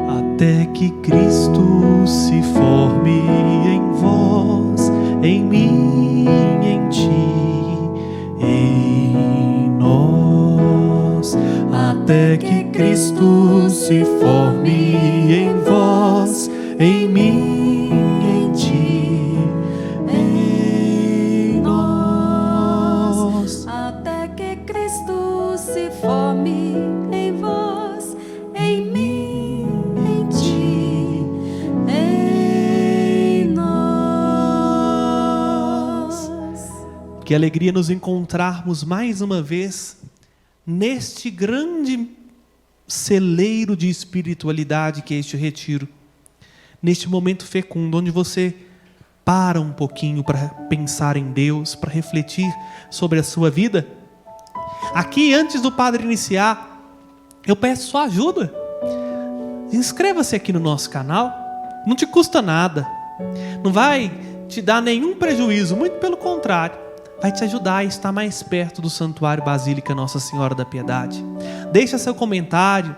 Até que Cristo se forme em vós, em mim, em ti, em nós. Até que Cristo se forme em vós, em mim, em ti, em nós. Até que Cristo se forme em vós, em mim, em ti, em nós. Que alegria nos encontrarmos mais uma vez neste grande celeiro de espiritualidade que é este retiro. Neste momento fecundo, onde você para um pouquinho para pensar em Deus, para refletir sobre a sua vida. Aqui, antes do padre iniciar, eu peço sua ajuda. Inscreva-se aqui no nosso canal, não te custa nada, não vai te dar nenhum prejuízo, muito pelo contrário, vai te ajudar a estar mais perto do Santuário Basílica Nossa Senhora da Piedade. Deixa seu comentário,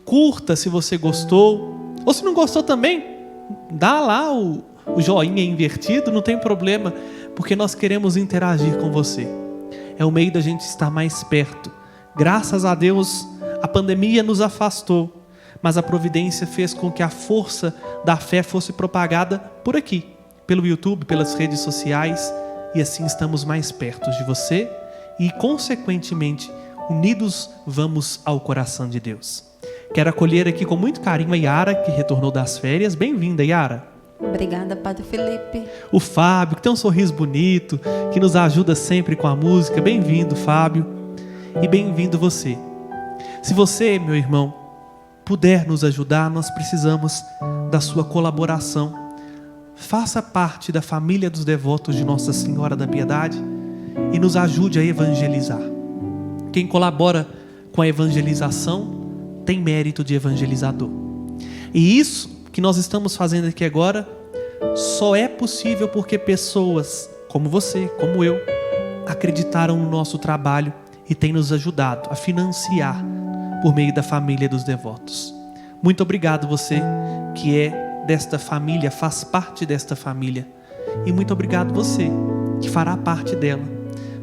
curta se você gostou, ou se não gostou também, dá lá o joinha invertido, não tem problema, porque nós queremos interagir com você. É o meio da gente estar mais perto. Graças a Deus, a pandemia nos afastou, mas a providência fez com que a força da fé fosse propagada por aqui, pelo YouTube, pelas redes sociais, e assim estamos mais perto de você e, consequentemente, unidos vamos ao coração de Deus. Quero acolher aqui com muito carinho a Yara, que retornou das férias. Bem-vinda, Yara. Obrigada, Padre Felipe. O Fábio, que tem um sorriso bonito, que nos ajuda sempre com a música. Bem-vindo, Fábio. E bem-vindo você. Se você, meu irmão, puder nos ajudar, nós precisamos da sua colaboração. Faça parte da família dos devotos de Nossa Senhora da Piedade e nos ajude a evangelizar. Quem colabora com a evangelização tem mérito de evangelizador. E isso que nós estamos fazendo aqui agora só é possível porque pessoas como você, como eu, acreditaram no nosso trabalho e têm nos ajudado a financiar por meio da família dos devotos. Muito obrigado você que é desta família, faz parte desta família. E muito obrigado você que fará parte dela,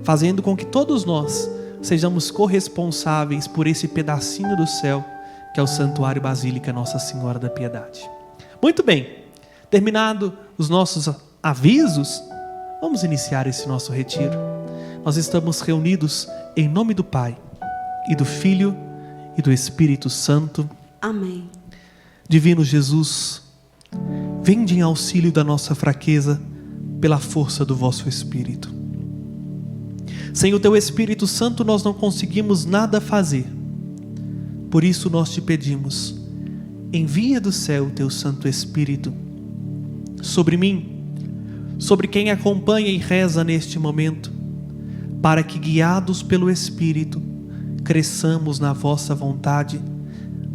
fazendo com que todos nós sejamos corresponsáveis por esse pedacinho do céu que é o Santuário Basílica Nossa Senhora da Piedade. Muito bem, terminado os nossos avisos, vamos iniciar esse nosso retiro. Nós estamos reunidos em nome do Pai, e do Filho, e do Espírito Santo. Amém. Divino Jesus, vinde em auxílio da nossa fraqueza pela força do vosso Espírito. Sem o teu Espírito Santo nós não conseguimos nada fazer. Por isso nós te pedimos, envia do céu o teu Santo Espírito sobre mim, sobre quem acompanha e reza neste momento, para que, guiados pelo Espírito, cresçamos na vossa vontade,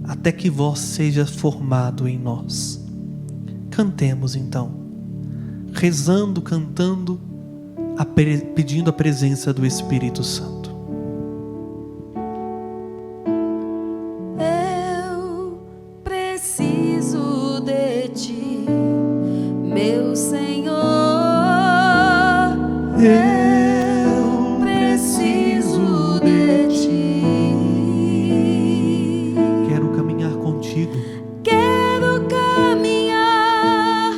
até que vós seja formado em nós. Cantemos então, rezando, cantando, pedindo a presença do Espírito Santo. Eu preciso de ti, meu Senhor. Eu preciso de ti. Quero caminhar contigo. Quero caminhar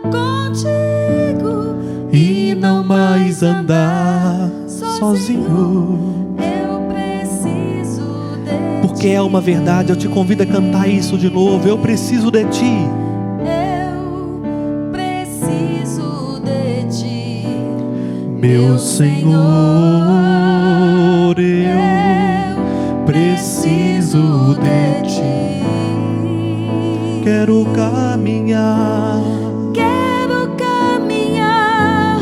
contigo E não mais andar sozinho. Eu preciso de ti. Porque é uma verdade, eu te convido a cantar isso de novo. Eu preciso de ti. Eu preciso de ti, Meu Senhor, eu preciso de ti. Quero caminhar. Quero caminhar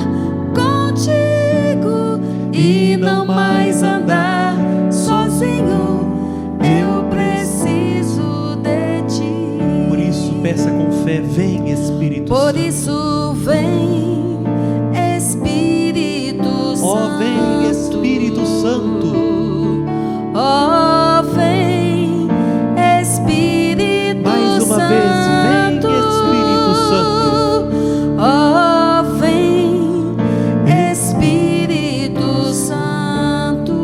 contigo e não mais andar sozinho. Eu preciso de ti. Por Peça com fé, vem Espírito Por Santo. isso vem Espírito Santo. Ó, vem Espírito Santo. Ó, vem Espírito Santo. Mais uma vez, vem Espírito Santo. Ó, vem Espírito Santo.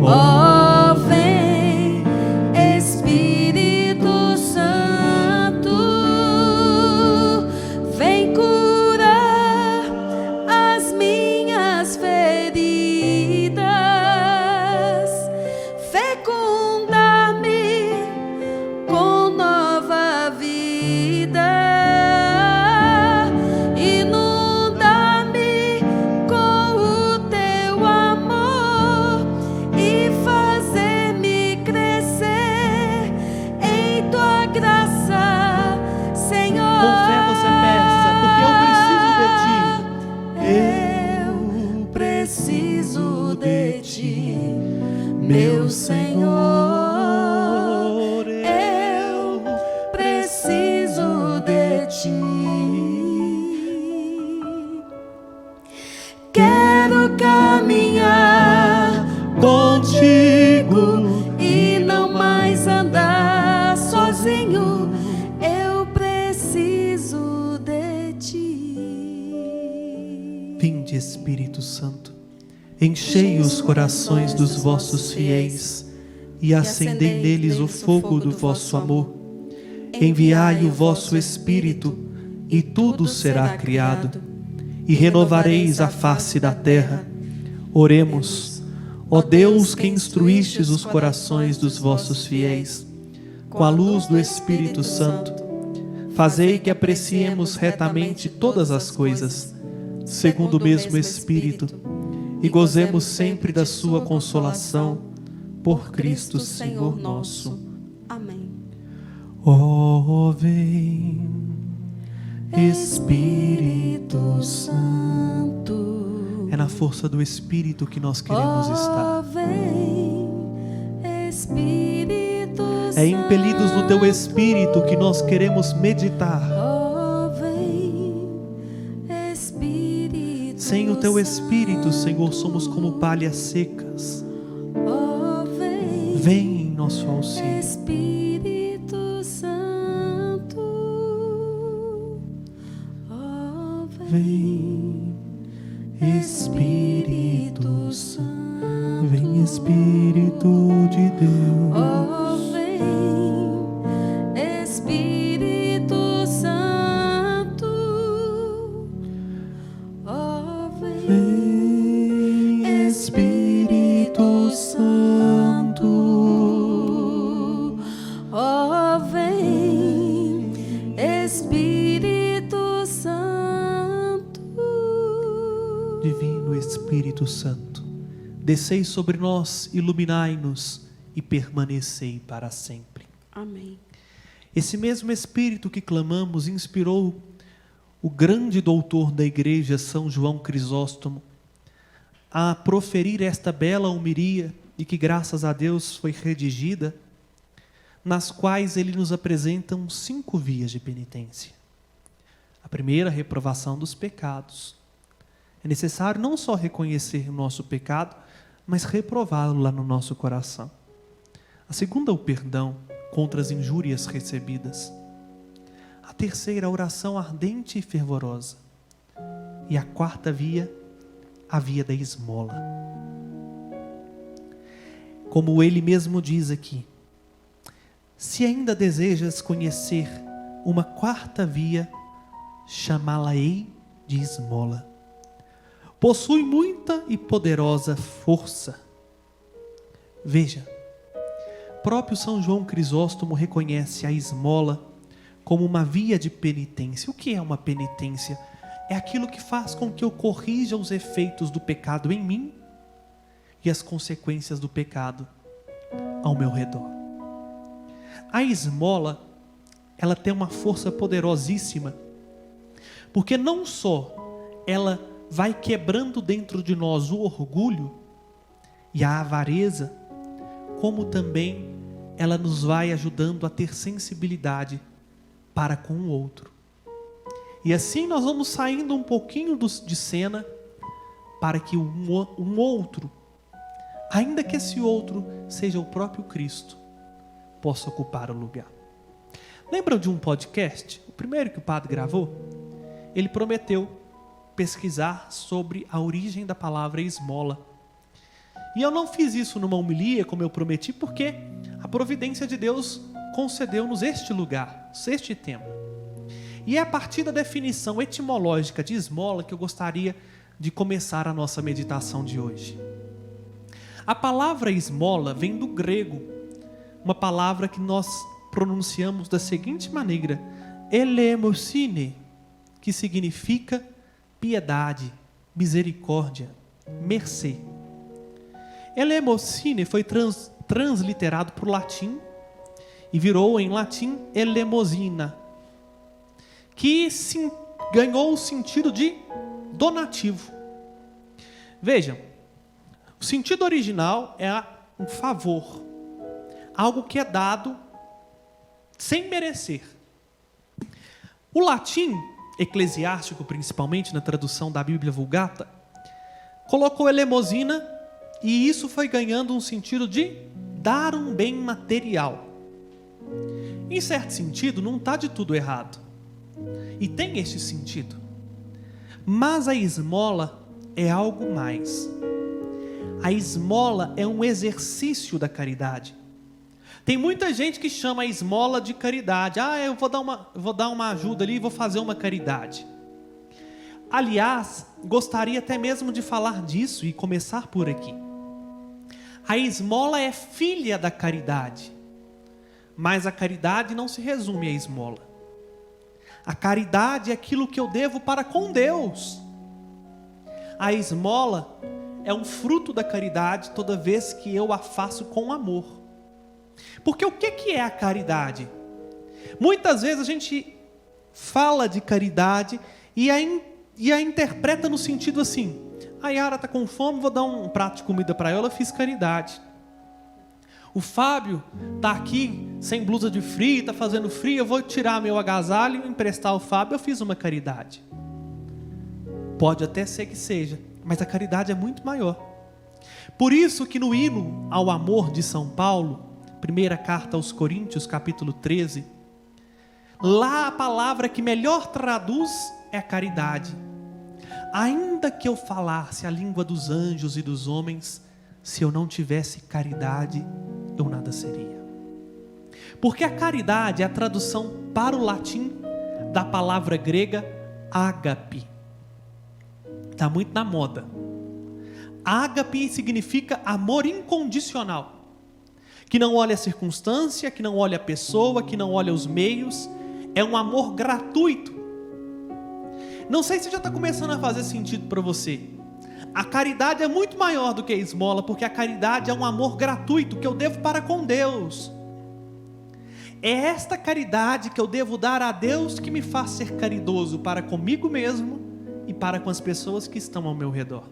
Ó, vem Espírito Santo. Vem curar as minhas feridas, fecundar-me com nova vida, inundar-me com o teu amor e fazer-me crescer em tua graça, Senhor. Com fé você peça, porque eu preciso de ti. Eu preciso de ti, meu Senhor. Eu preciso de ti. Quero caminhar Contigo. e não mais andar sozinho. Eu preciso de ti. Vinde, Espírito Santo, enchei os corações dos vossos fiéis e acendei neles o fogo do vosso amor. Enviai o vosso Espírito e tudo será criado, e renovareis a face da terra. Oremos. Ó Deus, que instruístes os corações dos vossos fiéis com a luz do Espírito Santo, fazei que apreciemos retamente todas as coisas, segundo o mesmo Espírito, e gozemos sempre da sua consolação, por Cristo Senhor nosso. Amém. Ó, vem, Espírito Santo. É na força do Espírito que nós queremos estar. Ó, vem, Espírito Santo. É impelidos no teu Espírito que nós queremos meditar. Ó, vem, Espírito Sem o teu Espírito, Senhor, somos como palhas secas. Ó, vem, Vem em nosso auxílio. Espírito Santo. Ó, Vem, Espírito Santo. Vem, Espírito de Deus. Ó, vem, Espírito Santo. Ó, vem, Vem, Espírito Santo. Ó, vem, Espírito Santo. Divino Espírito Santo, descei sobre nós, iluminai-nos e permanecei para sempre. Amém. Esse mesmo Espírito que clamamos inspirou o grande doutor da igreja, São João Crisóstomo, a proferir esta bela homilia, e que graças a Deus foi redigida, nas quais ele nos apresenta 5 vias de penitência. A primeira, a reprovação dos pecados. É necessário não só reconhecer o nosso pecado, mas reprová-lo lá no nosso coração. A segunda, o perdão contra as injúrias recebidas. A terceira, a oração ardente e fervorosa. E a quarta via, a via da esmola. Como ele mesmo diz aqui, se ainda desejas conhecer uma quarta via, chamá-la-ei de esmola. Possui muita e poderosa força. Veja, próprio São João Crisóstomo reconhece a esmola como uma via de penitência. O que é uma penitência? É aquilo que faz com que eu corrija os efeitos do pecado em mim e as consequências do pecado ao meu redor. A esmola, ela tem uma força poderosíssima, porque não só ela vai quebrando dentro de nós o orgulho e a avareza, como também ela nos vai ajudando a ter sensibilidade para com o outro. E assim nós vamos saindo um pouquinho de cena para que um outro, ainda que esse outro seja o próprio Cristo, possa ocupar o lugar. Lembram de um podcast? O primeiro que o padre gravou? Ele prometeu pesquisar sobre a origem da palavra esmola. E eu não fiz isso numa homilia, como eu prometi, porque a providência de Deus concedeu-nos este lugar, este tema. E é a partir da definição etimológica de esmola que eu gostaria de começar a nossa meditação de hoje. A palavra esmola vem do grego, uma palavra que nós pronunciamos da seguinte maneira: eleemosine, que significa piedade, misericórdia, mercê. Eleemosine foi transliterado para o latim e virou em latim elemosina, que ganhou o sentido de donativo. Vejam, o sentido original é um favor, algo que é dado sem merecer. O latim eclesiástico, principalmente na tradução da Bíblia Vulgata, colocou elemosina e isso foi ganhando um sentido de dar um bem material. Em certo sentido, não está de tudo errado. E tem este sentido. Mas a esmola é algo mais. A esmola é um exercício da caridade. Tem muita gente que chama a esmola de caridade. Eu vou dar uma ajuda ali e vou fazer uma caridade. Aliás, gostaria até mesmo de falar disso e começar por aqui. A esmola é filha da caridade. Mas a caridade não se resume à esmola. A caridade é aquilo que eu devo para com Deus. A esmola é um fruto da caridade toda vez que eu a faço com amor. Porque o que é a caridade? Muitas vezes a gente fala de caridade e a interpreta no sentido assim: a Yara está com fome, vou dar um prato de comida para ela, eu fiz caridade. O Fábio está aqui sem blusa de frio, está fazendo frio, eu vou tirar meu agasalho e emprestar ao Fábio, eu fiz uma caridade. Pode até ser que seja, mas a caridade é muito maior. Por isso que no hino ao amor de São Paulo, primeira carta aos Coríntios, capítulo 13, lá a palavra que melhor traduz é a caridade. Ainda que eu falasse a língua dos anjos e dos homens, se eu não tivesse caridade, eu nada seria. Porque a caridade é a tradução para o latim da palavra grega ágape. Está muito na moda. Ágape significa amor incondicional, que não olha a circunstância, que não olha a pessoa, que não olha os meios. É um amor gratuito. Não sei se já está começando a fazer sentido para você. A caridade é muito maior do que a esmola, porque a caridade é um amor gratuito que eu devo para com Deus. É esta caridade que eu devo dar a Deus que me faz ser caridoso para comigo mesmo e para com as pessoas que estão ao meu redor.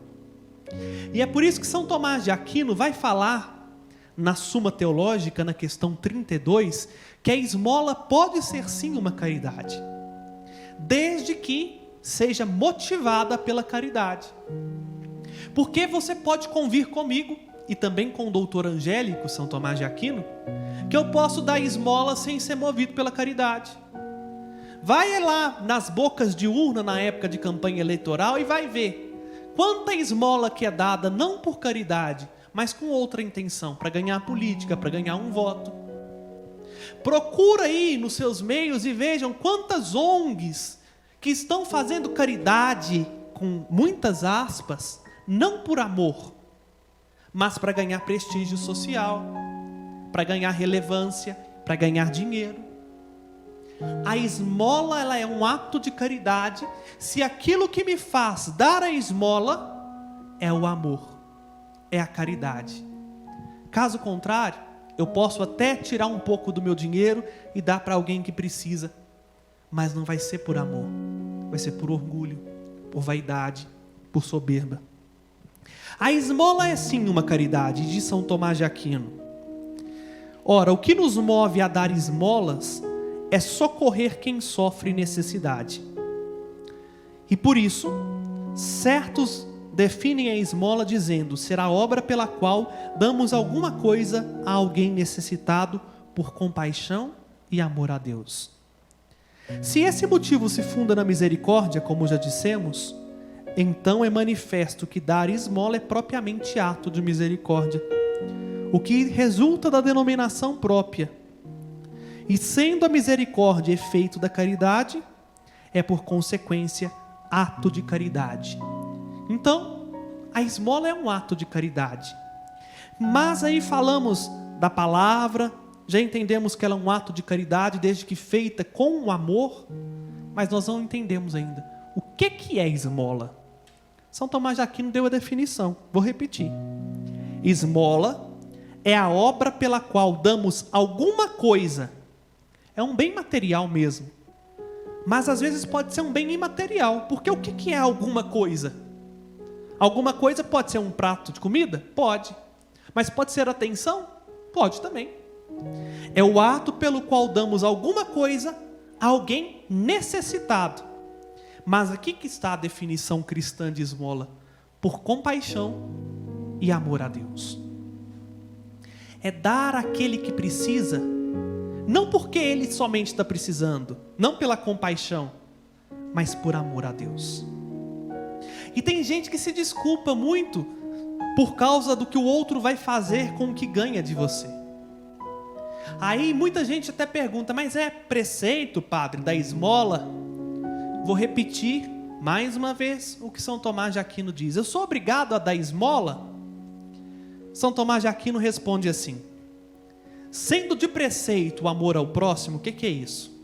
E é por isso que São Tomás de Aquino vai falar na Suma Teológica, na questão 32, que a esmola pode ser sim uma caridade, desde que seja motivada pela caridade. Porque você pode convir comigo, e também com o doutor Angélico, São Tomás de Aquino, que eu posso dar esmola sem ser movido pela caridade. Vai lá nas bocas de urna na época de campanha eleitoral e vai ver quanta esmola que é dada não por caridade, mas com outra intenção, para ganhar política, para ganhar um voto. Procura aí nos seus meios e vejam quantas ONGs que estão fazendo caridade, com muitas aspas, não por amor, mas para ganhar prestígio social, para ganhar relevância, para ganhar dinheiro. A esmola, ela é um ato de caridade, se aquilo que me faz dar a esmola é o amor, é a caridade. Caso contrário, eu posso até tirar um pouco do meu dinheiro e dar para alguém que precisa, mas não vai ser por amor, vai ser por orgulho, por vaidade, por soberba. A esmola é sim uma caridade, diz São Tomás de Aquino. Ora, o que nos move a dar esmolas é socorrer quem sofre necessidade. E por isso, certos definem a esmola dizendo: será a obra pela qual damos alguma coisa a alguém necessitado por compaixão e amor a Deus. Se esse motivo se funda na misericórdia, como já dissemos, então é manifesto que dar esmola é propriamente ato de misericórdia, o que resulta da denominação própria. E sendo a misericórdia efeito da caridade, é por consequência ato de caridade. Então, a esmola é um ato de caridade. Mas aí falamos da palavra, já entendemos que ela é um ato de caridade desde que feita com o amor, mas nós não entendemos ainda o que é esmola. São Tomás de Aquino deu a definição, vou repetir. Esmola é a obra pela qual damos alguma coisa. É um bem material mesmo, mas às vezes pode ser um bem imaterial, porque o que é alguma coisa? Alguma coisa pode ser um prato de comida? Pode. Mas pode ser atenção? Pode também. É o ato pelo qual damos alguma coisa a alguém necessitado. Mas aqui que está a definição cristã de esmola: por compaixão e amor a Deus. É dar àquele que precisa, não porque ele somente está precisando, não pela compaixão, mas por amor a Deus. E tem gente que se desculpa muito por causa do que o outro vai fazer com o que ganha de você. Aí muita gente até pergunta: mas é preceito, padre, da esmola? Vou repetir mais uma vez o que São Tomás de Aquino diz: eu sou obrigado a dar esmola? São Tomás de Aquino responde assim: sendo de preceito o amor ao próximo, o que é isso?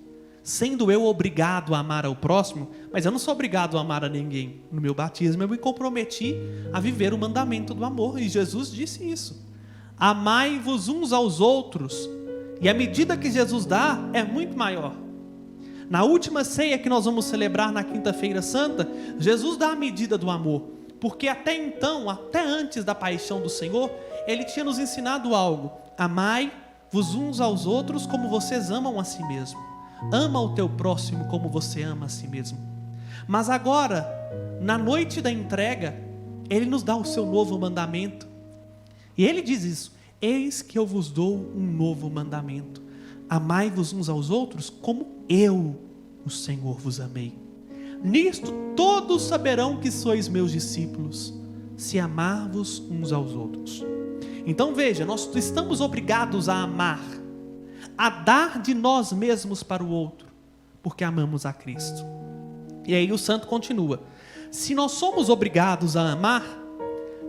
Sendo eu obrigado a amar ao próximo, mas eu não sou obrigado a amar a ninguém. No meu batismo eu me comprometi a viver o mandamento do amor, e Jesus disse isso: amai-vos uns aos outros. E a medida que Jesus dá é muito maior. Na última ceia que nós vamos celebrar na Quinta-feira Santa, Jesus dá a medida do amor, porque até então, até antes da paixão do Senhor, Ele tinha nos ensinado algo: amai-vos uns aos outros como vocês amam a si mesmo. Ama o teu próximo como você ama a si mesmo. Mas agora, na noite da entrega, Ele nos dá o seu novo mandamento. E Ele diz isso: eis que eu vos dou um novo mandamento: amai-vos uns aos outros como eu, o Senhor, vos amei. Nisto todos saberão que sois meus discípulos, se amar-vos uns aos outros. Então veja, nós estamos obrigados a amar, a dar de nós mesmos para o outro, porque amamos a Cristo. E aí o santo continua: se nós somos obrigados a amar,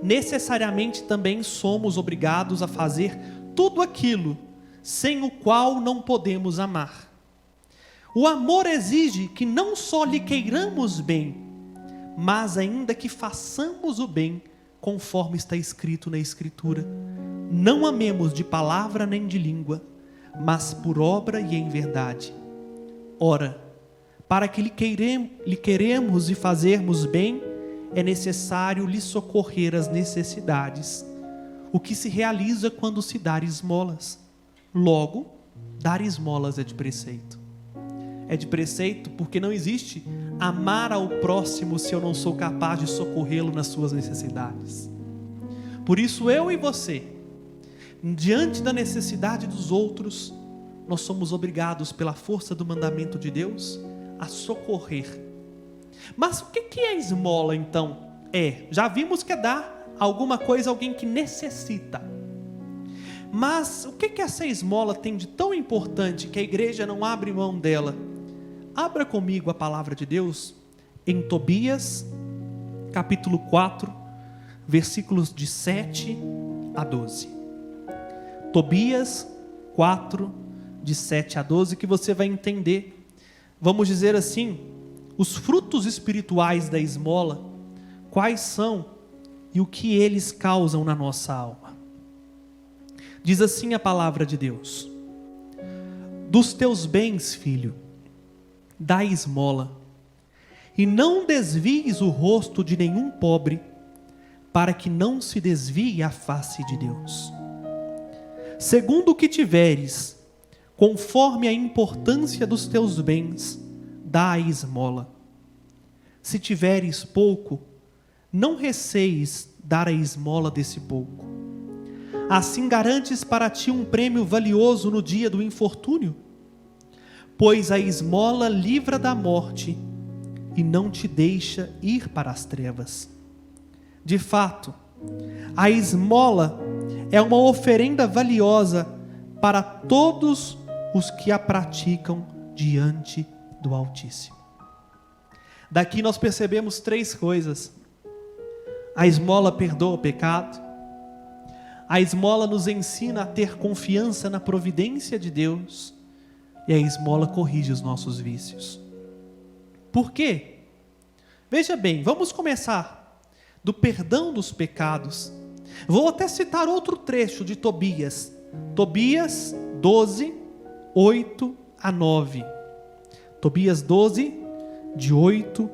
necessariamente também somos obrigados a fazer tudo aquilo sem o qual não podemos amar. O amor exige que não só lhe queiramos bem, mas ainda que façamos o bem, conforme está escrito na Escritura: não amemos de palavra nem de língua, mas por obra e em verdade. Ora, para que lhe queremos e fazermos bem, é necessário lhe socorrer as necessidades, o que se realiza quando se dá esmolas. Logo, dar esmolas é de preceito. É de preceito porque não existe amar ao próximo se eu não sou capaz de socorrê-lo nas suas necessidades. Por isso eu e você, diante da necessidade dos outros, nós somos obrigados pela força do mandamento de Deus a socorrer. Mas o que é esmola então? Já vimos que é dar alguma coisa a alguém que necessita. Mas o que essa esmola tem de tão importante que a igreja não abre mão dela? Abra comigo a palavra de Deus em Tobias, capítulo 4, versículos de 7 a 12. Tobias 4, de 7 a 12, que você vai entender, vamos dizer assim, os frutos espirituais da esmola, quais são e o que eles causam na nossa alma. Diz assim a palavra de Deus: dos teus bens, filho, dá esmola, e não desvies o rosto de nenhum pobre, para que não se desvie a face de Deus. segundo o que tiveres, conforme a importância dos teus bens, dá a esmola. Se tiveres pouco, não receis dar a esmola desse pouco. Assim garantes para ti um prêmio valioso no dia do infortúnio, pois a esmola livra da morte e não te deixa ir para as trevas. De fato, a esmola é uma oferenda valiosa para todos os que a praticam diante do Altíssimo. Daqui nós percebemos 3 coisas. A esmola perdoa o pecado. A esmola nos ensina a ter confiança na providência de Deus. E a esmola corrige os nossos vícios. Por quê? Veja bem, vamos começar do perdão dos pecados. Vou até citar outro trecho de Tobias. Tobias 12, 8 a 9. Tobias 12, de 8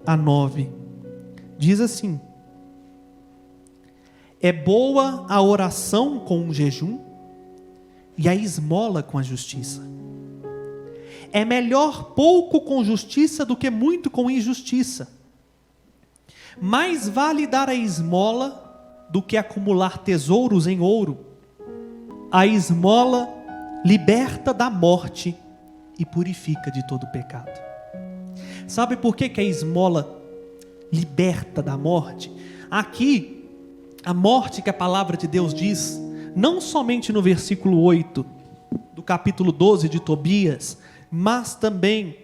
a 9. Diz assim: é boa a oração com o jejum e a esmola com a justiça. É melhor pouco com justiça do que muito com injustiça. Mais vale dar a esmola do que acumular tesouros em ouro. A esmola liberta da morte e purifica de todo pecado. Sabe por que a esmola liberta da morte? Aqui, a morte que a palavra de Deus diz, não somente no versículo 8 do capítulo 12 de Tobias, mas também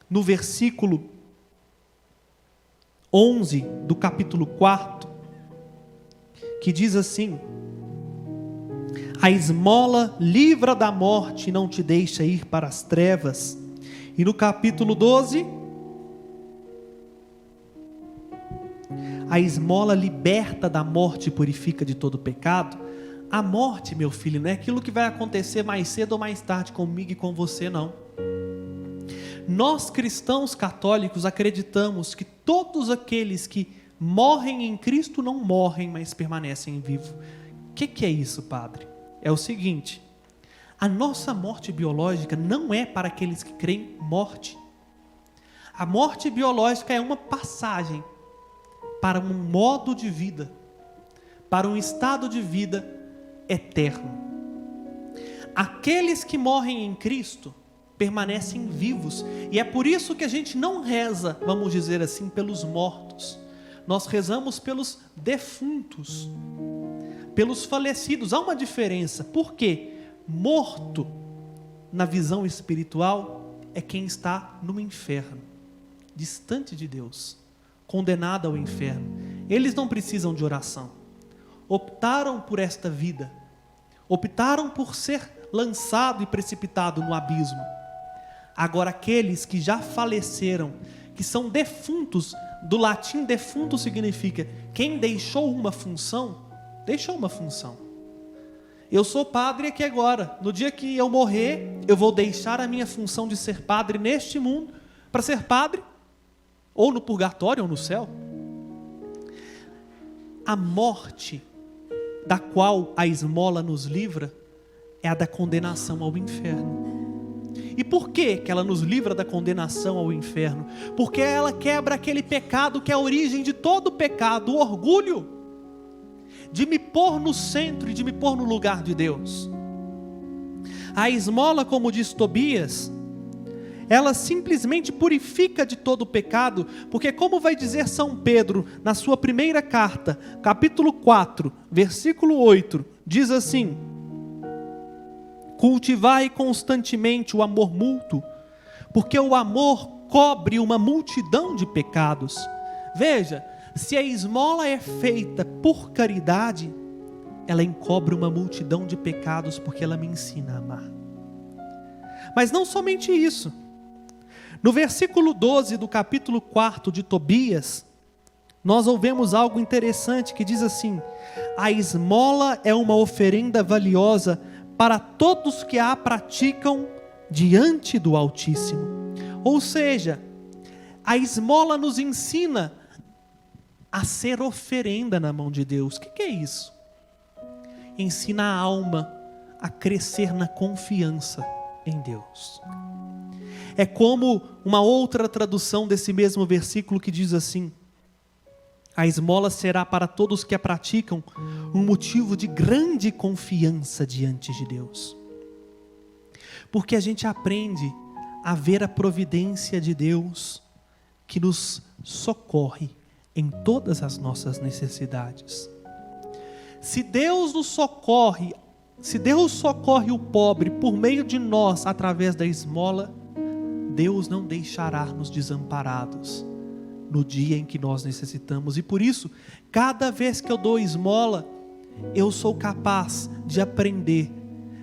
no versículo 11 do capítulo 4, que diz assim: a esmola livra da morte e não te deixa ir para as trevas. E no capítulo 12, a esmola liberta da morte e purifica de todo pecado. A morte, meu filho, não é aquilo que vai acontecer mais cedo ou mais tarde comigo e com você, não. Nós cristãos católicos acreditamos que todos aqueles que morrem em Cristo não morrem, mas permanecem vivos. O que é isso, padre? É o seguinte: a nossa morte biológica não é para aqueles que creem morte. A morte biológica é uma passagem para um modo de vida, para um estado de vida eterno. Aqueles que morrem em Cristo permanecem vivos, e é por isso que a gente não reza, vamos dizer assim, pelos mortos. Nós rezamos pelos defuntos, pelos falecidos. Há uma diferença. Por quê? Morto, na visão espiritual, é quem está no inferno, distante de Deus, condenado ao inferno. Eles não precisam de oração. Optaram por esta vida, optaram por ser lançado e precipitado no abismo. Agora, aqueles que já faleceram, que são defuntos, do latim defunto significa quem deixou uma função, deixou uma função. Eu sou padre aqui agora. No dia que eu morrer, eu vou deixar a minha função de ser padre neste mundo para ser padre ou no purgatório ou no céu. A morte da qual a esmola nos livra é a da condenação ao inferno. E por que ela nos livra da condenação ao inferno? Porque ela quebra aquele pecado que é a origem de todo pecado, o orgulho de me pôr no centro e de me pôr no lugar de Deus. A esmola, como diz Tobias, ela simplesmente purifica de todo pecado, porque como vai dizer São Pedro na sua primeira carta, capítulo 4, versículo 8, diz assim: cultivai constantemente o amor mútuo, porque o amor cobre uma multidão de pecados. Veja, se a esmola é feita por caridade, ela encobre uma multidão de pecados, porque ela me ensina a amar. Mas não somente isso. No versículo 12 do capítulo 4 de Tobias, nós ouvemos algo interessante que diz assim: a esmola é uma oferenda valiosa para todos que a praticam diante do Altíssimo. Ou seja, a esmola nos ensina a ser oferenda na mão de Deus. O que é isso? Ensina a alma a crescer na confiança em Deus. É como uma outra tradução desse mesmo versículo que diz assim: a esmola será para todos que a praticam um motivo de grande confiança diante de Deus. Porque a gente aprende a ver a providência de Deus que nos socorre em todas as nossas necessidades. Se Deus nos socorre, se Deus socorre o pobre por meio de nós através da esmola, Deus não deixará nos desamparados no dia em que nós necessitamos. E por isso, cada vez que eu dou esmola, eu sou capaz de aprender.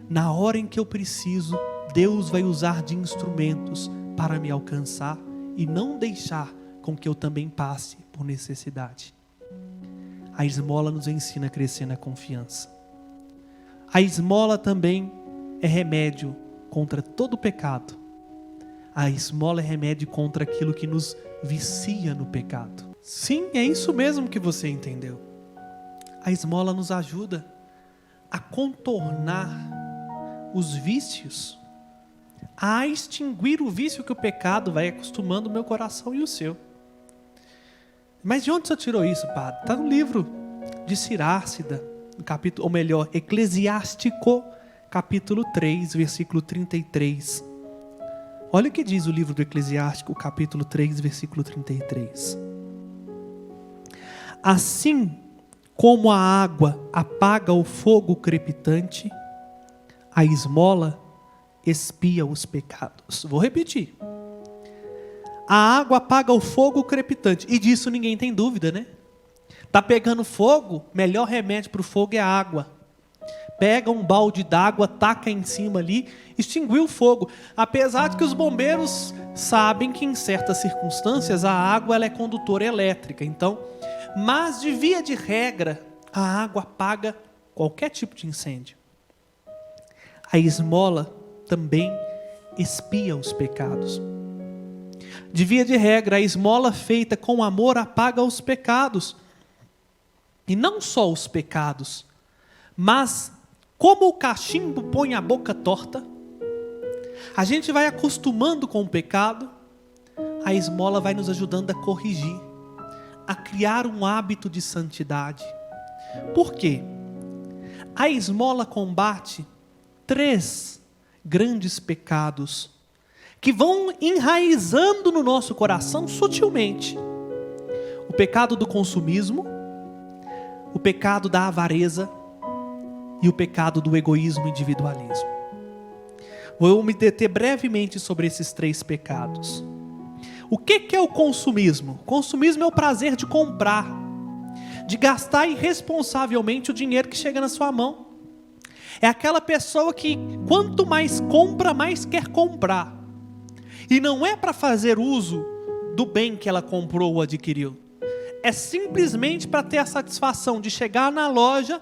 Na hora em que eu preciso, Deus vai usar de instrumentos para me alcançar e não deixar com que eu também passe por necessidade. A esmola nos ensina a crescer na confiança. A esmola também é remédio contra todo pecado. A esmola é remédio contra aquilo que nos vicia no pecado. Sim, é isso mesmo que você entendeu. A esmola nos ajuda a contornar os vícios, a extinguir o vício que o pecado vai acostumando o meu coração e o seu. Mas de onde você tirou isso, padre? Está no livro de Sirárcida, no capítulo, ou melhor, Eclesiástico, capítulo 3, versículo 33. Olha o que diz o livro do Eclesiástico, capítulo 3, versículo 33. Assim como a água apaga o fogo crepitante, a esmola expia os pecados. Vou repetir. A água apaga o fogo crepitante. E disso ninguém tem dúvida, né? Tá pegando fogo, melhor remédio para o fogo é a água. Pega um balde d'água, taca em cima ali, extinguiu o fogo. Apesar de que os bombeiros sabem que em certas circunstâncias a água ela é condutora elétrica. Então, mas de via de regra, a água apaga qualquer tipo de incêndio. A esmola também expia os pecados. De via de regra, a esmola feita com amor apaga os pecados. E não só os pecados, mas como o cachimbo põe a boca torta, a gente vai acostumando com o pecado, a esmola vai nos ajudando a corrigir, a criar um hábito de santidade. Por quê? A esmola combate 3 grandes pecados que vão enraizando no nosso coração sutilmente. O pecado do consumismo, o pecado da avareza e o pecado do egoísmo e individualismo. Vou me deter brevemente sobre esses 3 pecados. O que é o consumismo? O consumismo é o prazer de comprar, de gastar irresponsavelmente o dinheiro que chega na sua mão. É aquela pessoa que quanto mais compra, mais quer comprar. E não é para fazer uso do bem que ela comprou ou adquiriu. É simplesmente para ter a satisfação de chegar na loja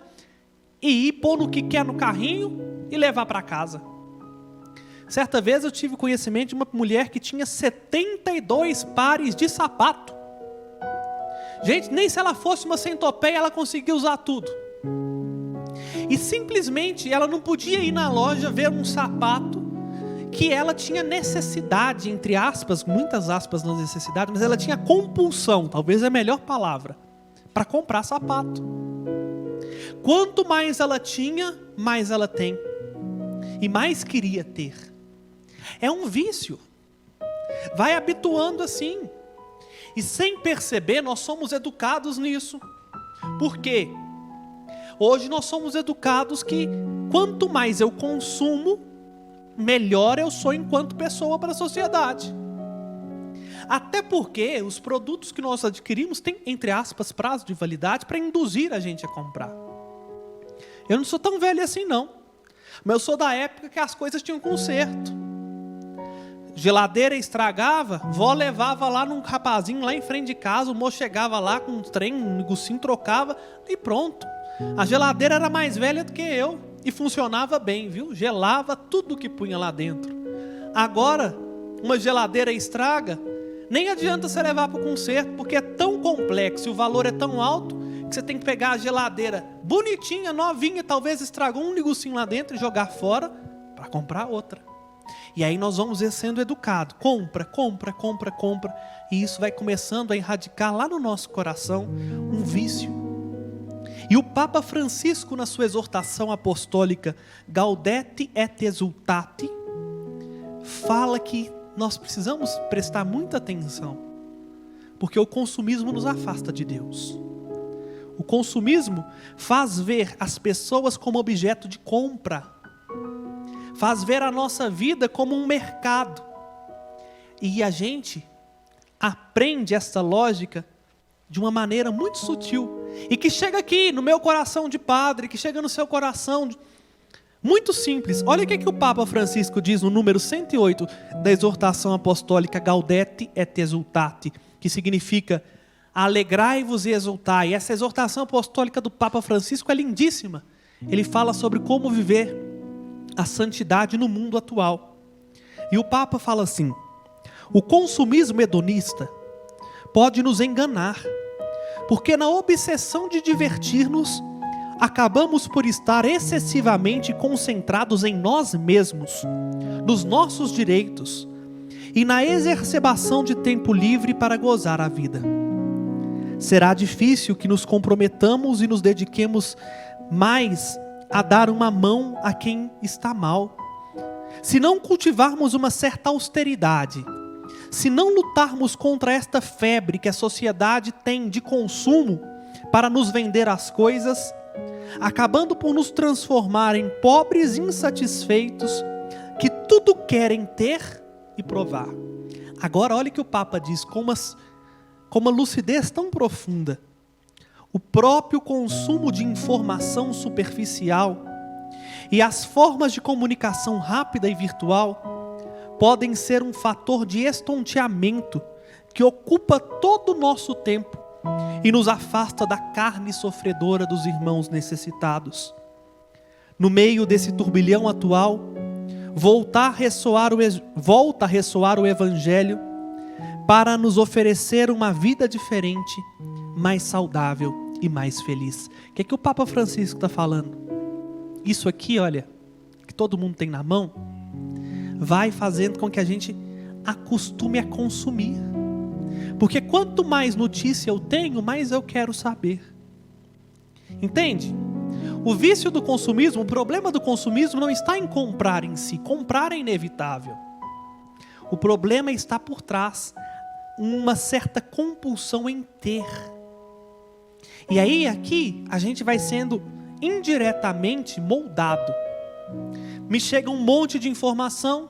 e ir pôr no que quer no carrinho e levar para casa. Certa vez eu tive conhecimento de uma mulher que tinha 72 pares de sapato. Gente, nem se ela fosse uma centopeia ela conseguia usar tudo. E simplesmente ela não podia ir na loja ver um sapato que ela tinha necessidade, entre aspas, muitas aspas na necessidade, mas ela tinha compulsão, talvez é a melhor palavra, para comprar sapato. Quanto mais ela tinha, mais ela tem. E mais queria ter. É um vício. Vai habituando assim. E sem perceber, nós somos educados nisso. Por quê? Hoje nós somos educados que quanto mais eu consumo, melhor eu sou enquanto pessoa para a sociedade. Até porque os produtos que nós adquirimos têm, entre aspas, prazo de validade para induzir a gente a comprar. Eu não sou tão velho assim não, mas eu sou da época que as coisas tinham conserto. Geladeira estragava, vó levava lá num rapazinho lá em frente de casa, o moço chegava lá com um trem, um negocinho, trocava e pronto. A geladeira era mais velha do que eu e funcionava bem, viu? Gelava tudo que punha lá dentro. Agora, uma geladeira estraga, nem adianta você levar para o conserto, porque é tão complexo e o valor é tão alto que você tem que pegar a geladeira bonitinha, novinha, talvez estragou um negocinho lá dentro e jogar fora para comprar outra. E aí nós vamos sendo educados. Compra, compra, compra, compra. E isso vai começando a erradicar lá no nosso coração um vício. E o Papa Francisco, na sua exortação apostólica Gaudete et Exsultate, fala que nós precisamos prestar muita atenção, porque o consumismo nos afasta de Deus. O consumismo faz ver as pessoas como objeto de compra, faz ver a nossa vida como um mercado. E a gente aprende essa lógica de uma maneira muito sutil, e que chega aqui no meu coração de padre, que chega no seu coração, muito simples. Olha o que o Papa Francisco diz no número 108 da exortação apostólica Gaudete et Exsultate, que significa alegrai-vos e exultai. Essa exortação apostólica do Papa Francisco é lindíssima. Ele fala sobre como viver a santidade no mundo atual. E o Papa fala assim: o consumismo hedonista pode nos enganar, porque na obsessão de divertir-nos, acabamos por estar excessivamente concentrados em nós mesmos, nos nossos direitos e na exacerbação de tempo livre para gozar a vida. Será difícil que nos comprometamos e nos dediquemos mais a dar uma mão a quem está mal. Se não cultivarmos uma certa austeridade, se não lutarmos contra esta febre que a sociedade tem de consumo para nos vender as coisas, acabando por nos transformar em pobres insatisfeitos que tudo querem ter e provar. Agora olha o que o Papa diz com uma lucidez tão profunda. O próprio consumo de informação superficial e as formas de comunicação rápida e virtual podem ser um fator de estonteamento que ocupa todo o nosso tempo e nos afasta da carne sofredora dos irmãos necessitados. No meio desse turbilhão atual, volta a ressoar o Evangelho para nos oferecer uma vida diferente, mais saudável e mais feliz. O que o Papa Francisco está falando? Isso aqui, olha, que todo mundo tem na mão, vai fazendo com que a gente acostume a consumir. Porque quanto mais notícia eu tenho, mais eu quero saber. Entende? O vício do consumismo, o problema do consumismo não está em comprar em si. Comprar é inevitável. O problema está por trás, uma certa compulsão em ter. E aí aqui a gente vai sendo indiretamente moldado. Me chega um monte de informação,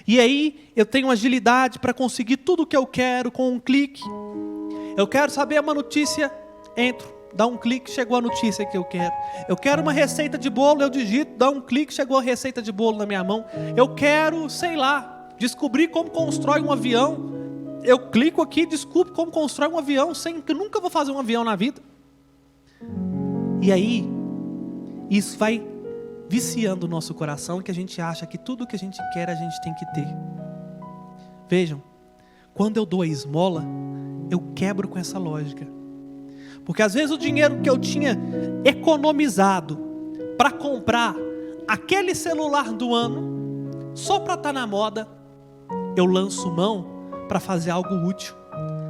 e aí eu tenho agilidade para conseguir tudo o que eu quero com um clique. Eu quero saber uma notícia, entro, dá um clique, chegou a notícia que eu quero. Eu quero uma receita de bolo, eu digito, dá um clique, chegou a receita de bolo na minha mão. Eu quero, sei lá, descobrir como constrói um avião. Eu clico aqui e descubro como constrói um avião, sem que nunca vou fazer um avião na vida. E aí, isso vai viciando o nosso coração, que a gente acha que tudo que a gente quer, a gente tem que ter. Vejam, quando eu dou a esmola, eu quebro com essa lógica. Porque às vezes o dinheiro que eu tinha economizado para comprar aquele celular do ano, só para estar na moda, eu lanço mão para fazer algo útil,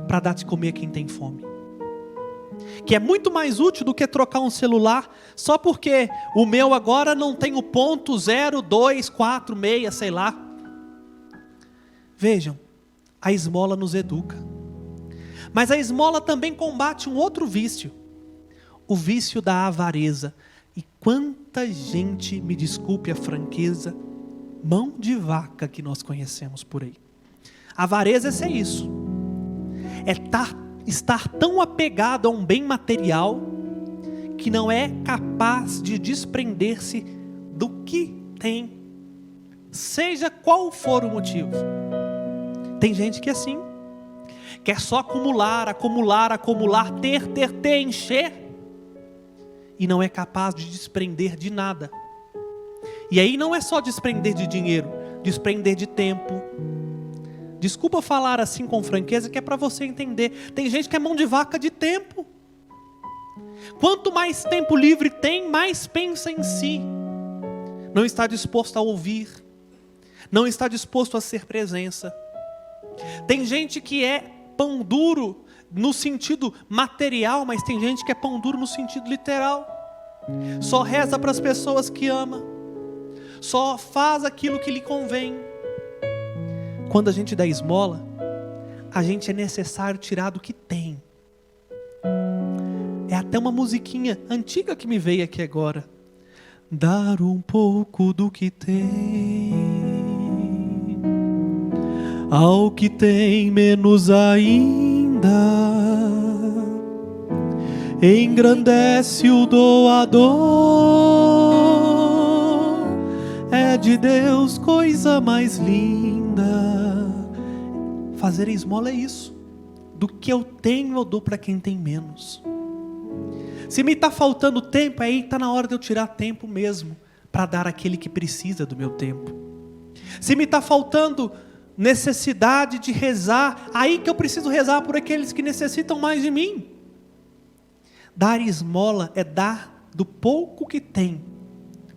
para dar de comer a quem tem fome. Que é muito mais útil do que trocar um celular só porque o meu agora não tem o ponto 0246, sei lá. Vejam, a esmola nos educa. Mas a esmola também combate um outro vício, o vício da avareza. E quanta gente, me desculpe a franqueza, mão de vaca que nós conhecemos por aí. Avareza é ser isso, é estar tão apegado a um bem material que não é capaz de desprender-se do que tem, seja qual for o motivo. Tem gente que é assim, quer só acumular, ter, encher, e não é capaz de desprender de nada. E aí não é só desprender de dinheiro, desprender de tempo. Desculpa falar assim com franqueza, que é para você entender. Tem gente que é mão de vaca de tempo. Quanto mais tempo livre tem, mais pensa em si. Não está disposto a ouvir, não está disposto a ser presença. Tem gente que é pão duro no sentido material, mas tem gente que é pão duro no sentido literal. Só reza para as pessoas que ama, só faz aquilo que lhe convém. Quando a gente dá esmola, a gente é necessário tirar do que tem. É até uma musiquinha antiga que me veio aqui agora. Dar um pouco do que tem ao que tem menos ainda, engrandece o doador. É de Deus coisa mais linda. Fazer esmola é isso. Do que eu tenho eu dou para quem tem menos. Se me está faltando tempo, aí está na hora de eu tirar tempo mesmo para dar àquele que precisa do meu tempo. Se me está faltando necessidade de rezar, aí que eu preciso rezar por aqueles que necessitam mais de mim. Dar esmola é dar do pouco que tem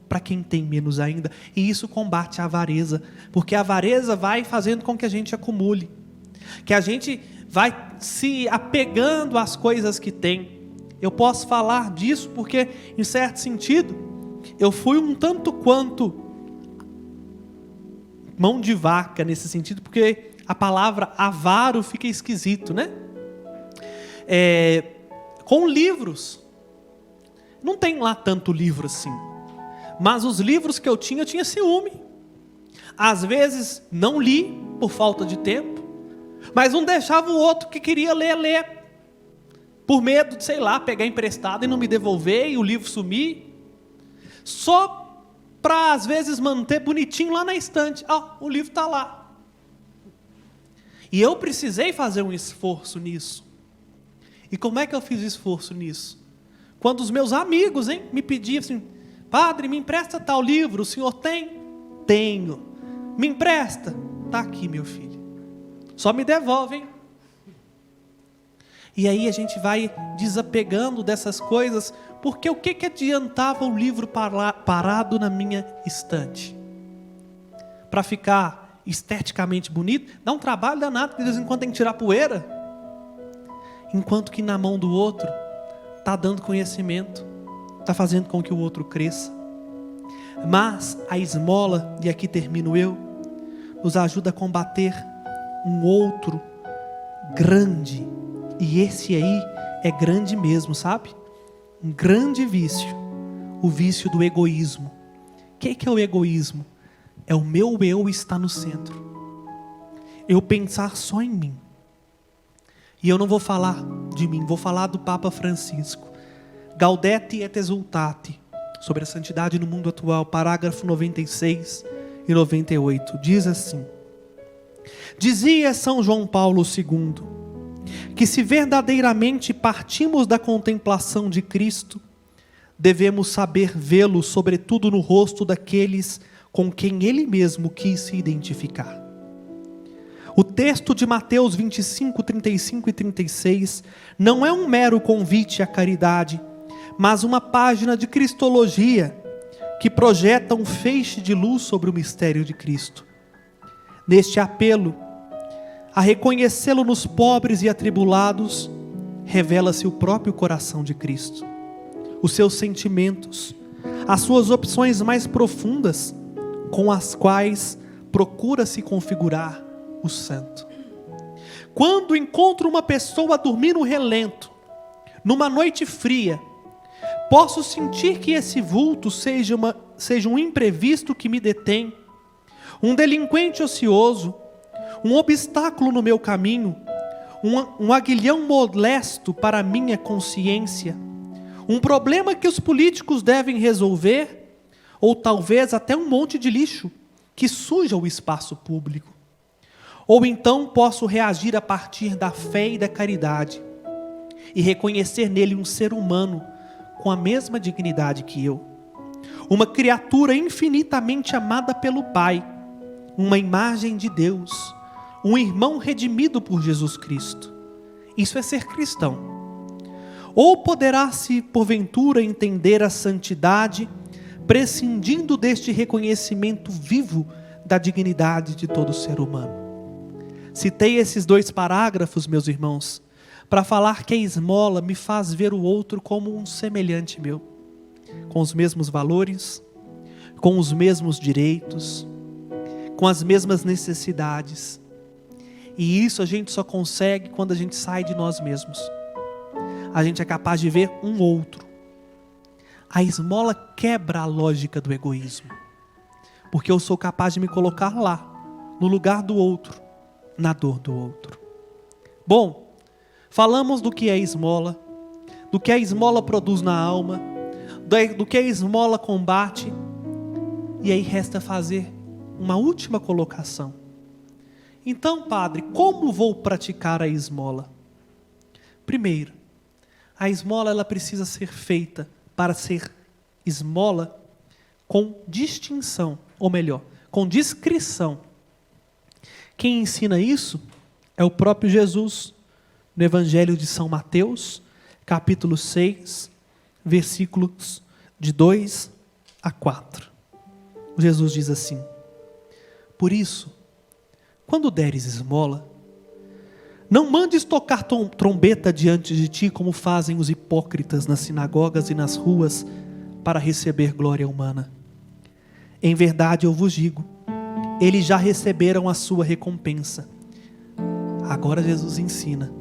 para quem tem menos ainda, e isso combate a avareza, porque a avareza vai fazendo com que a gente acumule, que a gente vai se apegando às coisas que tem. Eu posso falar disso porque, em certo sentido, eu fui um tanto quanto mão de vaca nesse sentido, porque a palavra avaro fica esquisito, né? Com livros, não tem lá tanto livro assim, mas os livros que eu tinha ciúme. Às vezes não li por falta de tempo, mas um deixava o outro que queria ler, por medo de, sei lá, pegar emprestado e não me devolver e o livro sumir, só para às vezes manter bonitinho lá na estante. O livro está lá. E eu precisei fazer um esforço nisso. E como é que eu fiz esforço nisso? Quando os meus amigos me pediam assim: padre, me empresta tal livro, o senhor tem? Tenho. Me empresta? Está aqui, meu filho. Só me devolve, hein? E aí a gente vai desapegando dessas coisas, porque o que adiantava o livro parado na minha estante? Para ficar esteticamente bonito, dá um trabalho danado, porque de vez em quando tem que tirar poeira. Enquanto que na mão do outro, está dando conhecimento, está fazendo com que o outro cresça. Mas a esmola, e aqui termino eu, nos ajuda a combater um outro grande. E esse aí é grande mesmo, sabe? Um grande vício. O vício do egoísmo. O que é o egoísmo? É o meu eu estar no centro. Eu pensar só em mim. E eu não vou falar de mim, vou falar do Papa Francisco. Gaudete et exultate. Sobre a santidade no mundo atual, parágrafo 96 e 98. Diz assim: dizia São João Paulo II, que se verdadeiramente partimos da contemplação de Cristo, devemos saber vê-lo sobretudo no rosto daqueles com quem Ele mesmo quis se identificar. O texto de Mateus 25, 35 e 36 não é um mero convite à caridade, mas uma página de cristologia que projeta um feixe de luz sobre o mistério de Cristo. Neste apelo a reconhecê-lo nos pobres e atribulados, revela-se o próprio coração de Cristo, os seus sentimentos, as suas opções mais profundas, com as quais procura se configurar o santo. Quando encontro uma pessoa a dormir no relento, numa noite fria, posso sentir que esse vulto seja um imprevisto que me detém, um delinquente ocioso, um obstáculo no meu caminho, um aguilhão molesto para a minha consciência, um problema que os políticos devem resolver, ou talvez até um monte de lixo que suja o espaço público. Ou então posso reagir a partir da fé e da caridade e reconhecer nele um ser humano com a mesma dignidade que eu, uma criatura infinitamente amada pelo Pai, uma imagem de Deus, um irmão redimido por Jesus Cristo. Isso é ser cristão. Ou poderá-se, porventura, entender a santidade, prescindindo deste reconhecimento vivo da dignidade de todo ser humano? Citei esses 2 parágrafos, meus irmãos, para falar que a esmola me faz ver o outro como um semelhante meu, com os mesmos valores, com os mesmos direitos, com as mesmas necessidades. E isso a gente só consegue quando a gente sai de nós mesmos. A gente é capaz de ver um outro. A esmola quebra a lógica do egoísmo, porque eu sou capaz de me colocar lá, no lugar do outro, na dor do outro. Bom, falamos do que é esmola, do que a esmola produz na alma, do que a esmola combate, e aí resta fazer uma última colocação. Então, padre, como vou praticar a esmola? Primeiro, a esmola ela precisa ser feita para ser esmola com distinção, ou melhor, com discrição. Quem ensina isso é o próprio Jesus, no Evangelho de São Mateus, capítulo 6, versículos de 2 a 4. Jesus diz assim: por isso, quando deres esmola, não mandes tocar trombeta diante de ti, como fazem os hipócritas nas sinagogas e nas ruas, para receber glória humana. Em verdade eu vos digo, eles já receberam a sua recompensa. Agora Jesus ensina: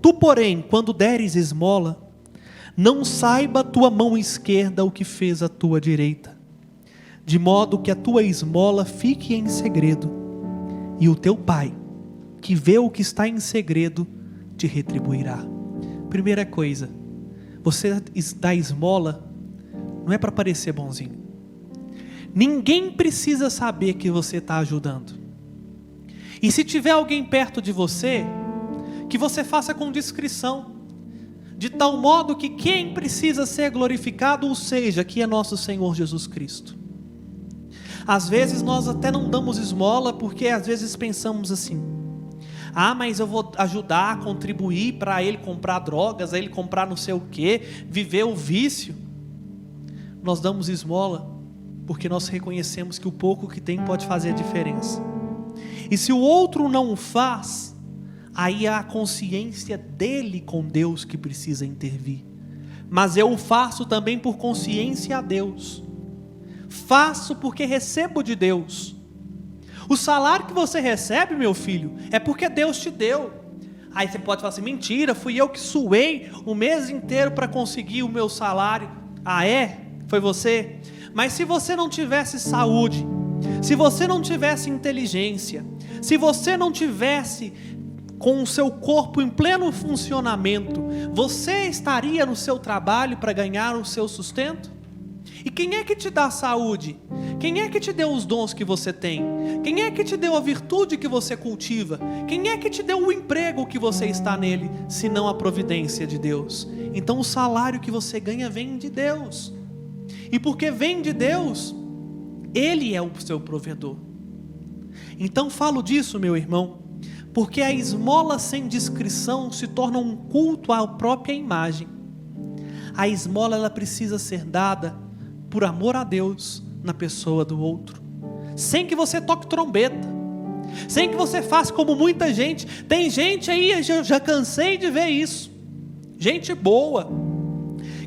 tu, porém, quando deres esmola, não saiba a tua mão esquerda o que fez a tua direita, de modo que a tua esmola fique em segredo, e o teu Pai, que vê o que está em segredo, te retribuirá. Primeira coisa, você dá esmola, não é para parecer bonzinho. Ninguém precisa saber que você está ajudando. E se tiver alguém perto de você, que você faça com discrição, de tal modo que quem precisa ser glorificado, ou seja, que é nosso Senhor Jesus Cristo. Às vezes nós até não damos esmola, porque às vezes pensamos assim: ah, mas eu vou ajudar, contribuir para ele comprar drogas, a ele comprar não sei o que, viver o vício. Nós damos esmola porque nós reconhecemos que o pouco que tem pode fazer a diferença. E se o outro não o faz, aí é a consciência dele com Deus que precisa intervir. Mas eu o faço também por consciência a Deus. Faço porque recebo de Deus. O salário que você recebe, meu filho, é porque Deus te deu. Aí você pode falar assim: mentira, fui eu que suei o mês inteiro para conseguir o meu salário. Ah, é? Foi você? Mas se você não tivesse saúde, se você não tivesse inteligência, se você não tivesse com o seu corpo em pleno funcionamento, você estaria no seu trabalho para ganhar o seu sustento? E quem é que te dá saúde? Quem é que te deu os dons que você tem? Quem é que te deu a virtude que você cultiva? Quem é que te deu o emprego que você está nele, se não a providência de Deus? Então o salário que você ganha vem de Deus. E porque vem de Deus, Ele é o seu provedor. Então falo disso, meu irmão, porque a esmola sem discrição se torna um culto à própria imagem. A esmola ela precisa ser dada por amor a Deus na pessoa do outro, sem que você toque trombeta, sem que você faça como muita gente. Tem gente aí, eu já cansei de ver isso, gente boa,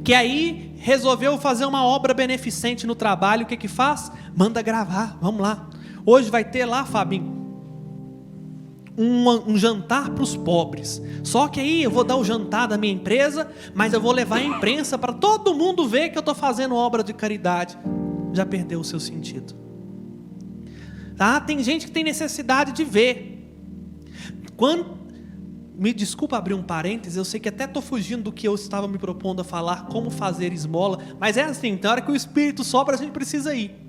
que aí resolveu fazer uma obra beneficente no trabalho. O que faz? Manda gravar, vamos lá, hoje vai ter lá, Fabinho, um jantar para os pobres. Só que aí eu vou dar o jantar da minha empresa, mas eu vou levar a imprensa para todo mundo ver que eu estou fazendo obra de caridade. Já perdeu o seu sentido. Ah, tem gente que tem necessidade de ver. Me desculpa abrir um parênteses, eu sei que até estou fugindo do que eu estava me propondo a falar, como fazer esmola, mas é assim, tem hora que o Espírito sopra, a gente precisa ir.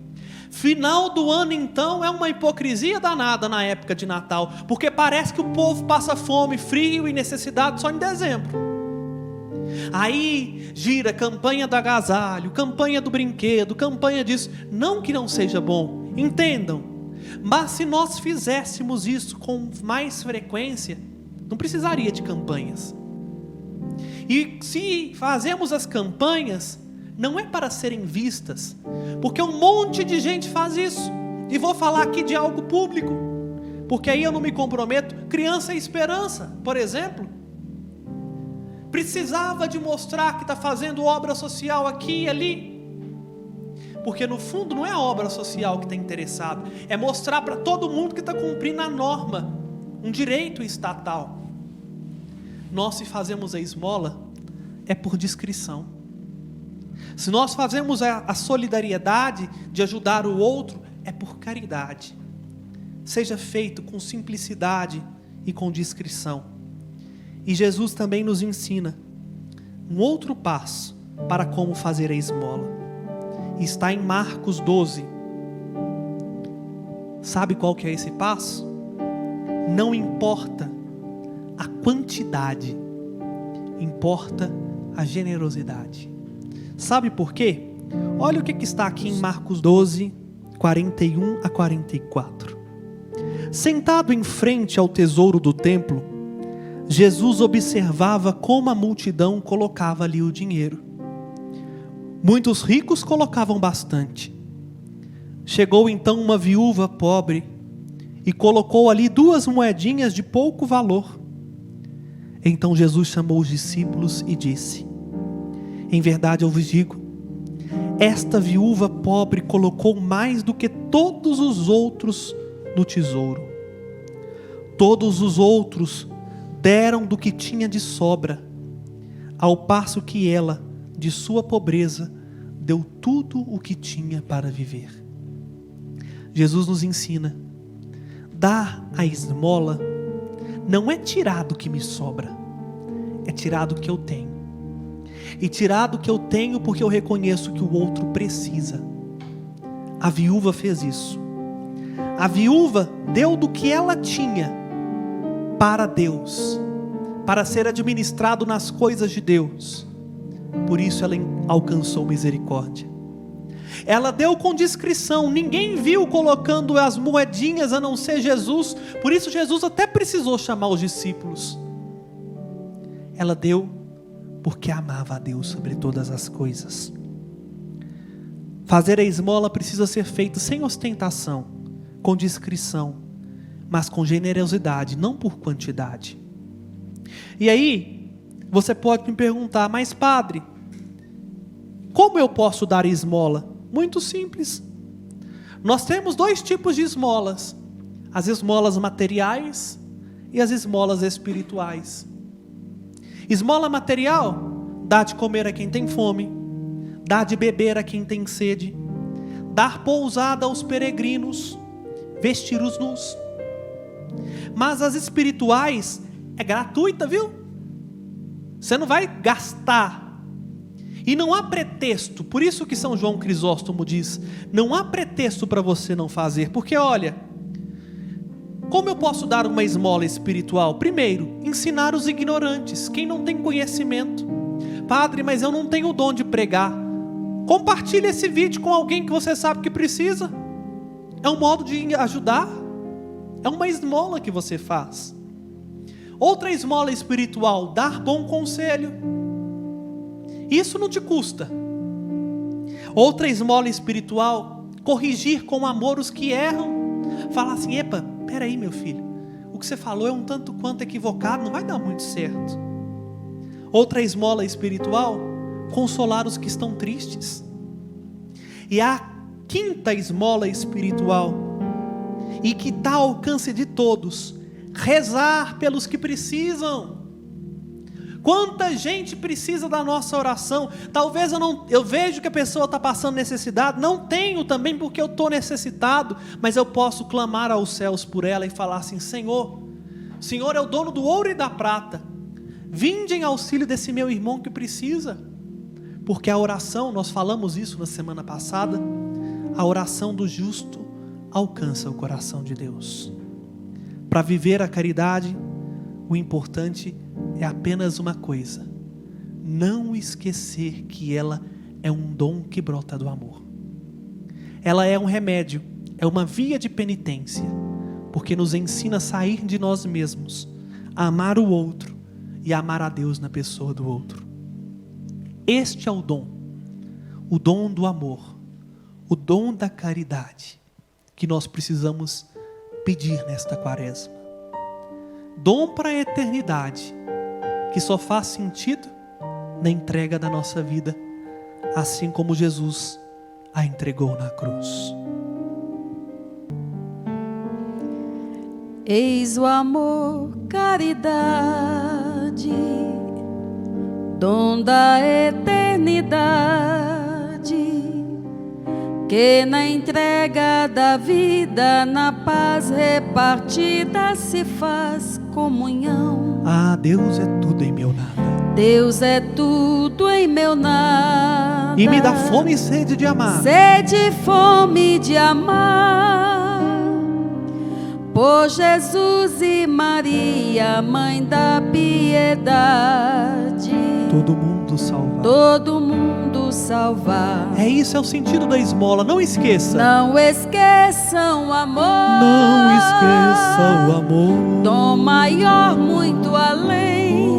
Final do ano então é uma hipocrisia danada na época de Natal, porque parece que o povo passa fome, frio e necessidade só em dezembro. Aí gira campanha do agasalho, campanha do brinquedo, campanha disso. Não que não seja bom, entendam, mas se nós fizéssemos isso com mais frequência, não precisaria de campanhas. E se fazemos as campanhas, não é para serem vistas, porque um monte de gente faz isso. E vou falar aqui de algo público, porque aí eu não me comprometo. Criança e Esperança, por exemplo, precisava de mostrar que está fazendo obra social aqui e ali, porque no fundo não é a obra social que está interessado, é mostrar para todo mundo que está cumprindo a norma, um direito estatal. Nós, se fazemos a esmola, é por discrição. Se nós fazemos a solidariedade de ajudar o outro, é por caridade. Seja feito com simplicidade e com discrição. E Jesus também nos ensina um outro passo para como fazer a esmola. Está em Marcos 12. Sabe qual que é esse passo? Não importa a quantidade, importa a generosidade. Sabe por quê? Olha o que está aqui em Marcos 12, 41 a 44. Sentado em frente ao tesouro do templo, Jesus observava como a multidão colocava ali o dinheiro. Muitos ricos colocavam bastante. Chegou então uma viúva pobre e colocou ali 2 moedinhas de pouco valor. Então Jesus chamou os discípulos e disse: em verdade eu vos digo, esta viúva pobre colocou mais do que todos os outros no tesouro. Todos os outros deram do que tinha de sobra, ao passo que ela, de sua pobreza, deu tudo o que tinha para viver. Jesus nos ensina: dar a esmola não é tirar do que me sobra, é tirar do que eu tenho. E tirar do que eu tenho porque eu reconheço que o outro precisa. A viúva fez isso. A viúva deu do que ela tinha para Deus, para ser administrado nas coisas de Deus. Por isso ela alcançou misericórdia. Ela deu com discrição, ninguém viu colocando as moedinhas a não ser Jesus. Por isso Jesus até precisou chamar os discípulos. Ela deu porque amava a Deus sobre todas as coisas. Fazer a esmola precisa ser feito sem ostentação, com discrição, mas com generosidade, não por quantidade. E aí, você pode me perguntar: mas padre, como eu posso dar esmola? Muito simples. Nós temos 2 tipos de esmolas: as esmolas materiais e as esmolas espirituais. Esmola material: dá de comer a quem tem fome, dá de beber a quem tem sede, dar pousada aos peregrinos, vestir os nus. Mas as espirituais é gratuita, viu? Você não vai gastar. E não há pretexto. Por isso que São João Crisóstomo diz: não há pretexto para você não fazer. Porque olha, como eu posso dar uma esmola espiritual? Primeiro, ensinar os ignorantes, quem não tem conhecimento. Padre, mas eu não tenho o dom de pregar. Compartilhe esse vídeo com alguém que você sabe que precisa. É um modo de ajudar. É uma esmola que você faz. Outra esmola espiritual: dar bom conselho. Isso não te custa. Outra esmola espiritual: corrigir com amor os que erram. Falar assim: epa, peraí meu filho, o que você falou é um tanto quanto equivocado, não vai dar muito certo. Outra esmola espiritual: consolar os que estão tristes. E a 5ª esmola espiritual, e que está ao alcance de todos: rezar pelos que precisam. Quanta gente precisa da nossa oração? Talvez eu vejo que a pessoa está passando necessidade, não tenho também porque eu estou necessitado, mas eu posso clamar aos céus por ela e falar assim: Senhor, o Senhor é o dono do ouro e da prata, vinde em auxílio desse meu irmão que precisa. Porque a oração, nós falamos isso na semana passada, a oração do justo alcança o coração de Deus. Para viver a caridade, o importante é apenas uma coisa: não esquecer que ela é um dom que brota do amor. Ela é um remédio, é uma via de penitência, porque nos ensina a sair de nós mesmos, a amar o outro e amar a Deus na pessoa do outro. Este é o dom do amor, o dom da caridade, que nós precisamos pedir nesta quaresma. Dom para a eternidade, que só faz sentido na entrega da nossa vida, assim como Jesus a entregou na cruz. Eis o amor, caridade, dom da eternidade, que na entrega da vida, na paz repartida, se faz comunhão. Ah, Deus é tudo em meu nada. Deus é tudo em meu nada. E me dá fome e sede de amar. Sede e fome de amar. Por Jesus e Maria, Mãe da piedade, Todo mundo salvar. todo mundo salvar. É isso, é o sentido da esmola. Não esqueça. Não esqueçam o amor. Não esqueça o amor. Dom maior, muito além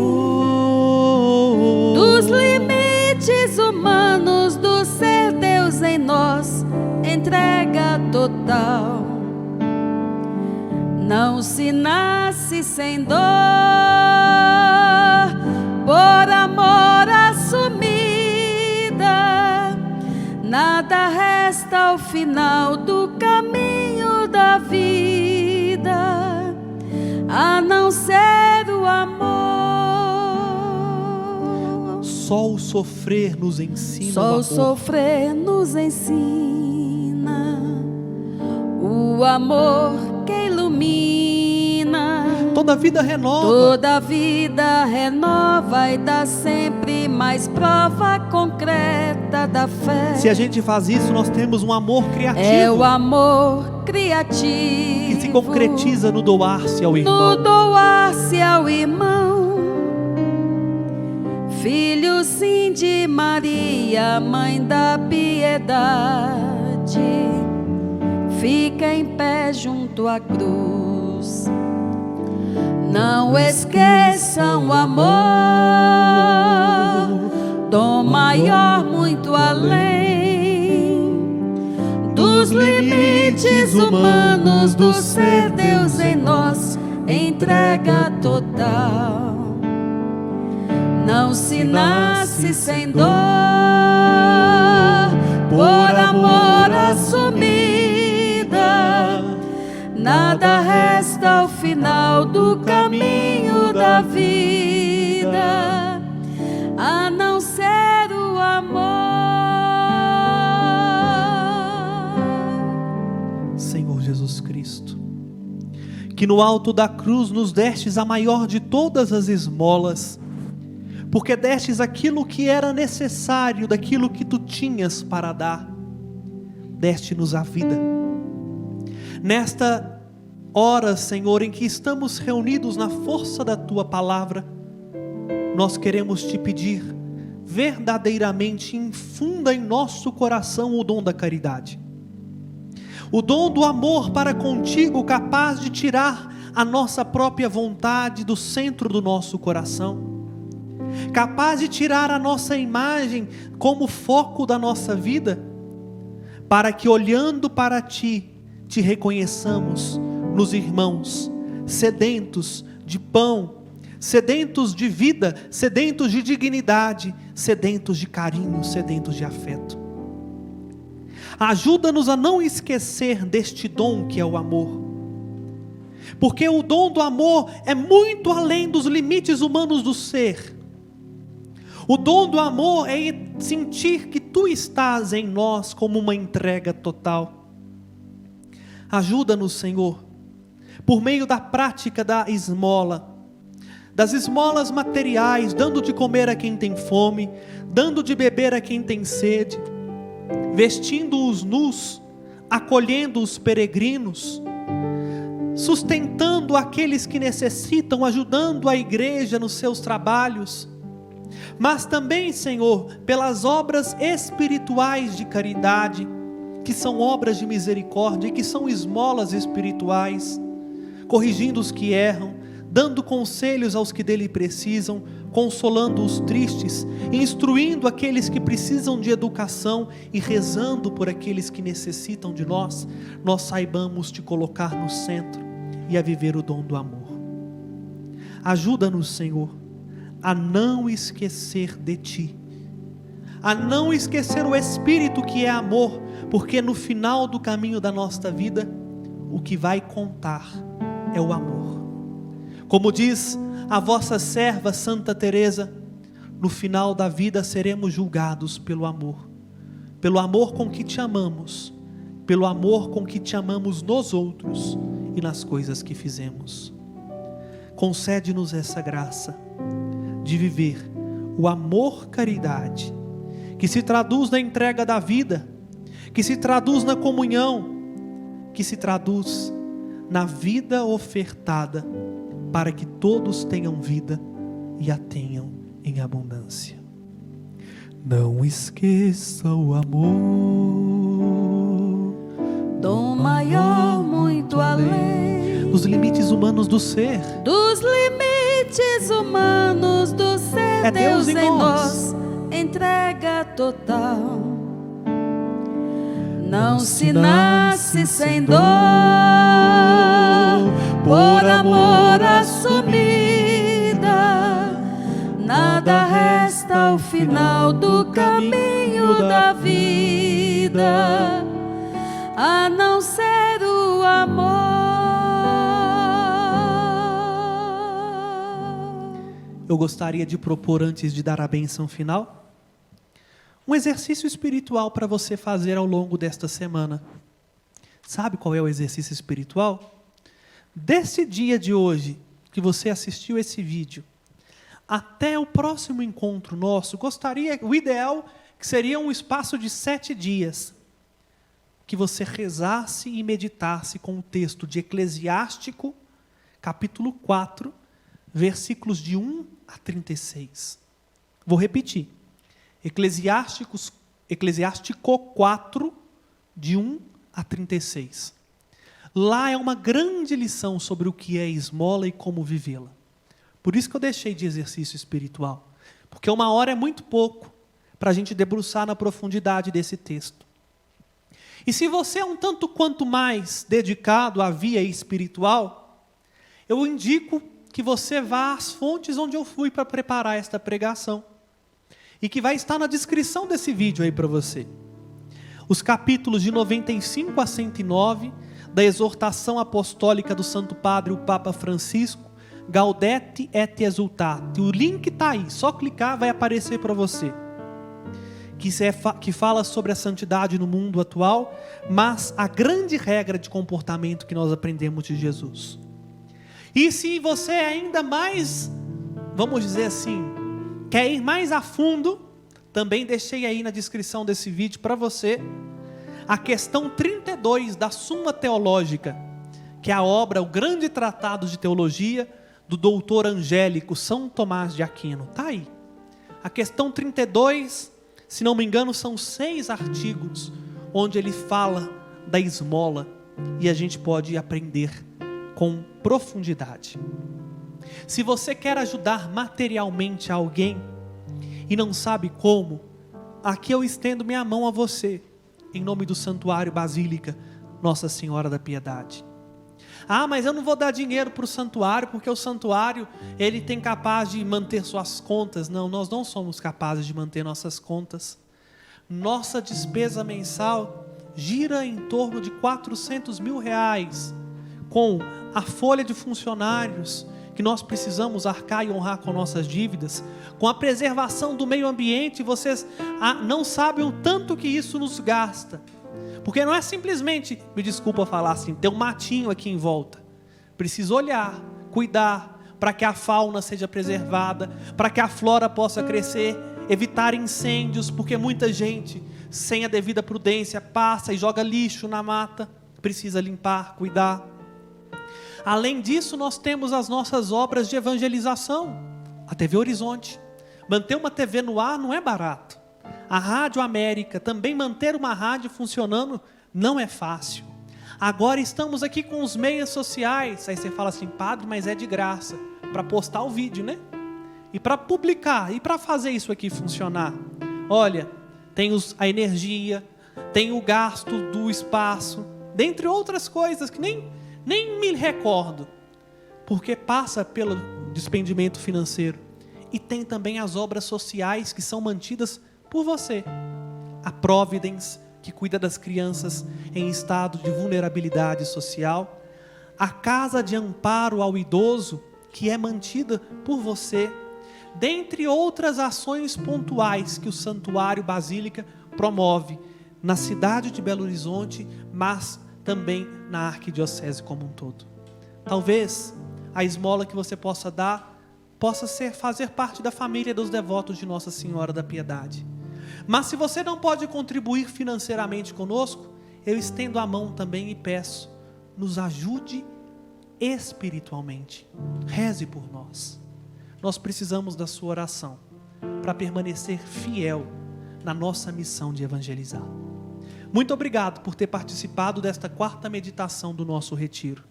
dos limites humanos, do ser Deus em nós, entrega total. Não se nasce sem dor, por amor assumida, nada resta ao final do caminho da vida, a não ser o amor. Só o sofrer nos ensina Só o o amor. sofrer nos ensina o amor que ilumina. Toda vida renova. Toda vida renova e dá sempre mais prova concreta da fé. Se a gente faz isso, nós temos um amor criativo. É o amor criativo que se concretiza no doar-se ao no irmão. doar-se ao irmão. Filho sim de Maria, Mãe da piedade, fica em pé junto à cruz. Não esqueçam o amor, dom maior, muito além dos limites humanos, do ser Deus em nós, entrega total. Não se nasce sem dor, por amor assumida, nada resta ao final do caminho da vida, a não ser o amor. Senhor Jesus Cristo, que no alto da cruz nos destes a maior de todas as esmolas, porque destes aquilo que era necessário, daquilo que tu tinhas para dar, deste-nos a vida. Nesta hora, Senhor, em que estamos reunidos na força da tua palavra, nós queremos te pedir, verdadeiramente infunda em nosso coração o dom da caridade, o dom do amor para contigo, capaz de tirar a nossa própria vontade do centro do nosso coração, capaz de tirar a nossa imagem como foco da nossa vida, para que olhando para ti, te reconheçamos nos irmãos, sedentos de pão, sedentos de vida, sedentos de dignidade, sedentos de carinho, sedentos de afeto. Ajuda-nos a não esquecer deste dom que é o amor, porque o dom do amor é muito além dos limites humanos do ser. O dom do amor é sentir que tu estás em nós como uma entrega total. Ajuda-nos, Senhor, por meio da prática da esmola, das esmolas materiais, dando de comer a quem tem fome, dando de beber a quem tem sede, vestindo os nus, acolhendo os peregrinos, sustentando aqueles que necessitam, ajudando a igreja nos seus trabalhos, mas também, Senhor, pelas obras espirituais de caridade, que são obras de misericórdia e que são esmolas espirituais, corrigindo os que erram, dando conselhos aos que dele precisam, consolando os tristes, instruindo aqueles que precisam de educação e rezando por aqueles que necessitam de nós, nós saibamos te colocar no centro e a viver o dom do amor. Ajuda-nos, Senhor, a não esquecer de Ti, a não esquecer o Espírito que é amor, porque no final do caminho da nossa vida, o que vai contar é o amor. Como diz a vossa serva Santa Teresa, no final da vida seremos julgados pelo amor com que te amamos, pelo amor com que te amamos nos outros e nas coisas que fizemos. Concede-nos essa graça de viver o amor-caridade, que se traduz na entrega da vida, que se traduz na comunhão, que se traduz na vida ofertada, para que todos tenham vida e a tenham em abundância. Não esqueça o amor, dom maior muito além dos limites humanos do ser. Dos limites humanos do ser, É Deus em nós, entrega total. Não se nasce sem dor, por amor assumida, nada resta ao final do caminho da vida, a não ser o amor. Eu gostaria de propor, antes de dar a bênção final, um exercício espiritual para você fazer ao longo desta semana. Sabe qual é o exercício espiritual? Desse dia de hoje, que você assistiu esse vídeo, até o próximo encontro nosso, o ideal que seria um espaço de 7 dias, que você rezasse e meditasse com o texto de Eclesiástico, capítulo 4, versículos de 1 a 36. Vou repetir. Eclesiástico 4, de 1 a 36. Lá é uma grande lição sobre o que é esmola e como vivê-la. Por isso que eu deixei de exercício espiritual. Porque 1 hora é muito pouco para a gente debruçar na profundidade desse texto. E se você é um tanto quanto mais dedicado à via espiritual, eu indico que você vá às fontes onde eu fui para preparar esta pregação. E que vai estar na descrição desse vídeo aí para você. Os capítulos de 95 a 109, da exortação apostólica do Santo Padre, o Papa Francisco, Gaudete et Exultate. O link está aí, só clicar vai aparecer para você. Que fala sobre a santidade no mundo atual, mas a grande regra de comportamento que nós aprendemos de Jesus. E se você é ainda mais, vamos dizer assim, quer ir mais a fundo, também deixei aí na descrição desse vídeo para você a questão 32 da Suma Teológica, que é a obra, o grande tratado de teologia do doutor angélico São Tomás de Aquino. Está aí. A questão 32, se não me engano, são 6 artigos, onde ele fala da esmola, e a gente pode aprender com profundidade. Se você quer ajudar materialmente alguém e não sabe como, aqui eu estendo minha mão a você, em nome do Santuário Basílica Nossa Senhora da Piedade. Ah, mas eu não vou dar dinheiro para o santuário, porque o santuário, ele tem capaz de manter suas contas. Não, nós não somos capazes de manter nossas contas. Nossa despesa mensal gira em torno de R$400 mil, com a folha de funcionários que nós precisamos arcar e honrar com nossas dívidas, com a preservação do meio ambiente. Vocês não sabem o tanto que isso nos gasta, porque não é simplesmente, me desculpa falar assim, ter um matinho aqui em volta. Precisa olhar, cuidar, para que a fauna seja preservada, para que a flora possa crescer, evitar incêndios, porque muita gente, sem a devida prudência, passa e joga lixo na mata. Precisa limpar, cuidar. Além disso, nós temos as nossas obras de evangelização. A TV Horizonte. Manter uma TV no ar não é barato. A Rádio América, também manter uma rádio funcionando não é fácil. Agora estamos aqui com os meios sociais. Aí você fala assim, padre, mas é de graça. Para postar o vídeo, né? E para publicar, e para fazer isso aqui funcionar. Olha, tem a energia, tem o gasto do espaço, dentre outras coisas que nem me recordo. Porque passa pelo despendimento financeiro. E tem também as obras sociais que são mantidas por você. A Providence, que cuida das crianças em estado de vulnerabilidade social. A Casa de Amparo ao Idoso, que é mantida por você. Dentre outras ações pontuais que o Santuário Basílica promove na cidade de Belo Horizonte, mas também na Arquidiocese como um todo. Talvez a esmola que você possa dar possa fazer parte da família dos devotos de Nossa Senhora da Piedade. Mas se você não pode contribuir financeiramente conosco, eu estendo a mão também e peço, nos ajude espiritualmente. Reze por nós. Nós precisamos da sua oração para permanecer fiel na nossa missão de evangelizar. Muito obrigado por ter participado desta 4ª meditação do nosso retiro.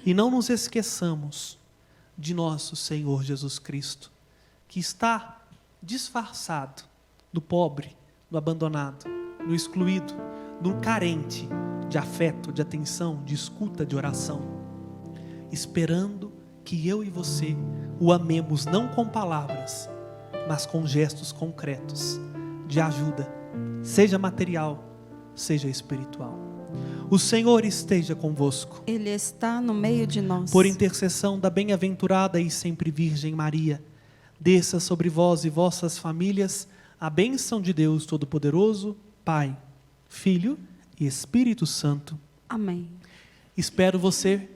E não nos esqueçamos de nosso Senhor Jesus Cristo, que está disfarçado do pobre, do abandonado, do excluído, do carente de afeto, de atenção, de escuta, de oração, esperando que eu e você o amemos não com palavras, mas com gestos concretos de ajuda, seja material, seja espiritual. O Senhor esteja convosco. Ele está no meio de nós. Por intercessão da bem-aventurada e sempre Virgem Maria, desça sobre vós e vossas famílias a bênção de Deus Todo-Poderoso, Pai, Filho e Espírito Santo. Amém. Espero você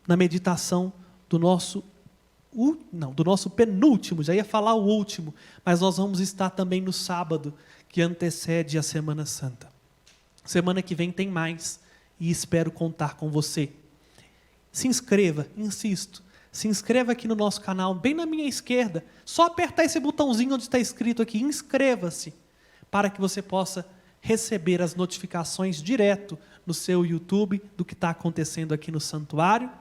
na meditação do nosso penúltimo, já ia falar o último, mas nós vamos estar também no sábado, que antecede a Semana Santa. Semana que vem tem mais, e espero contar com você. Se inscreva, insisto, se inscreva aqui no nosso canal, bem na minha esquerda, só apertar esse botãozinho onde está escrito aqui, inscreva-se, para que você possa receber as notificações direto no seu YouTube do que está acontecendo aqui no santuário.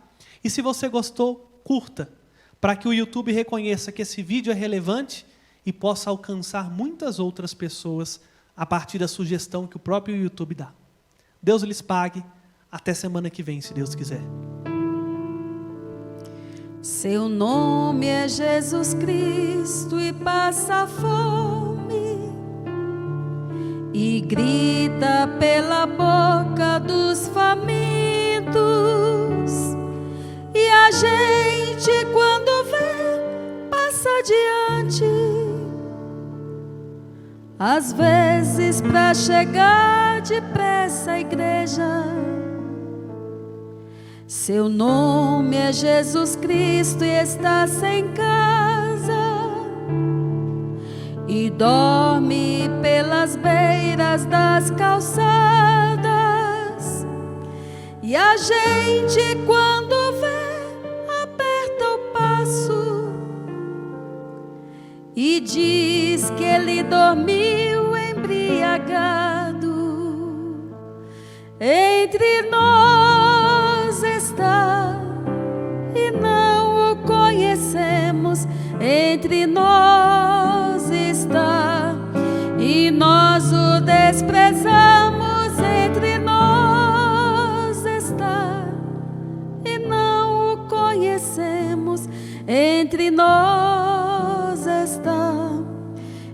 E se você gostou, curta, para que o YouTube reconheça que esse vídeo é relevante e possa alcançar muitas outras pessoas a partir da sugestão que o próprio YouTube dá. Deus lhes pague. Até semana que vem, se Deus quiser. Seu nome é Jesus Cristo e passa fome e grita pela boca dos famintos, e a gente quando vê passa adiante, às vezes pra chegar depressa à igreja. Seu nome é Jesus Cristo e está sem casa e dorme pelas beiras das calçadas, e a gente quando vê aperta o passo e diz que ele dormiu embriagado. Entre nós está e não o conhecemos, entre nós está e nós o desprezamos, entre nós está e não o conhecemos, entre nós está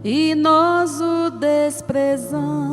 e nós o desprezamos.